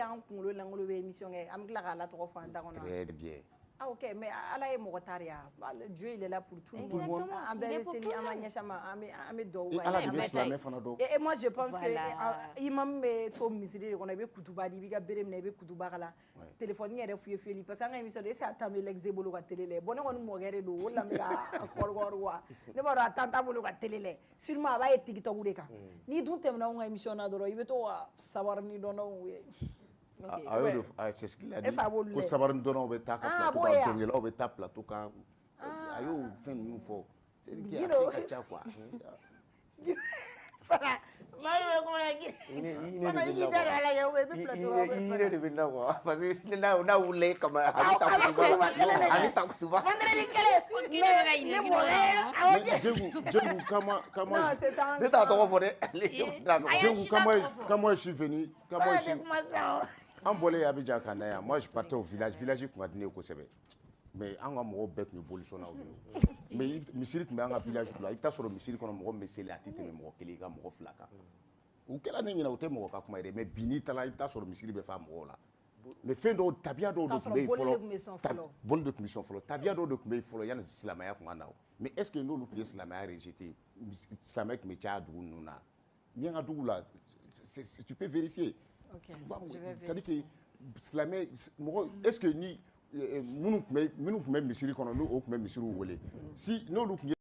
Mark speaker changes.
Speaker 1: y'an kunkolo langolo bɛ émission kɛ an bɛ tila k'a la tɔgɔ fɔ an da kɔnɔ.
Speaker 2: Très bien.
Speaker 1: Ah ok, mais ala ye mɔgɔ ta de ya. Dieu il est là pour tout le monde.
Speaker 3: Exactement.
Speaker 1: An bɛɛ bɛ seli an ma ɲɛsin ma an bɛ duwawu
Speaker 2: Et ala de bɛ silamɛ fana dɔn.
Speaker 1: Et moi je pense que imam bɛ to misiri de kɔnɔ i bɛ kutuba di i b'i ka bere minɛ i bɛ kutuba kala. Téléphone yɛrɛ fuyeli parce que an ka émission est-ce que a temps bɛ l'ex bolo ka télé lajɛ bon ne kɔni mɔkɛ de don o de la n bɛ ka kɔrɔkɔrɔ wa ne b'a dɔn a temps t'a bolo ka télé lajɛ sûrement a b'a ye TikTok de kan n'i dun tɛmɛna anw ka émission na dɔrɔn i bɛ to ka sabarini dɔn ye.
Speaker 2: C'est ce qu'il a dit.
Speaker 1: Est-ce que ça vaut le
Speaker 2: Ko sabarini dɔnnaw bɛ taa ka plateau kan dɔnkɛlaw bɛ taa plateau kan a y'o fɛn ninnu fɔ. C'est dire que a ka ca quoi.
Speaker 1: Fana Mario bɛ kuma na fana i k'i da don a la kɛ ou bien i bɛ plateau kan ou bien
Speaker 2: i yɛrɛ de bɛ na quoi parce que n'a wulila kama a bɛ taa kutuba a bɛ taa kutuba.
Speaker 1: vendredi kelen ne mɔkɛ
Speaker 2: Djengu comment
Speaker 1: non c'est ça
Speaker 2: ne t'a tɔgɔ fɔ dɛ. Djengu comment je suis venu comment je suis an bɔlen Abidjan ka na yan moi je partais au village tun ka di ne ye kosɛbɛ mais an ka mɔgɔw bɛɛ tun ye bolisɔnnaw ye mais misiri tun bɛ an ka village la i bɛ taa sɔrɔ misiri kɔnɔ mɔgɔ min bɛ seli a tɛ tɛmɛ mɔgɔ kelen ka mɔgɔ fila kan u kɛra ne ɲɛna u tɛ mɔgɔ ka kuma ye dɛ mais bi n'i taara i bɛ taa sɔrɔ misiri bɛ fa mɔgɔw la mais fɛn dɔw tabiya dɔw de tun bɛ yen fɔlɔ boli de tun bɛ sɔn fɔlɔ tabiya dɔw de tun bɛ yen fɔlɔ yanni silamɛya tun ka na mais est ce que n'olu tun ye silamɛya rejeté silamɛ tun bɛ caya dugu ninnu na ni an ka dugu la tu peux vérifier. C'est-à-dire que silamɛ mɔgɔ est ce que ni minnu tun bɛ misiri kɔnɔ n'o tun bɛ misiriw wele si n'olu tun ye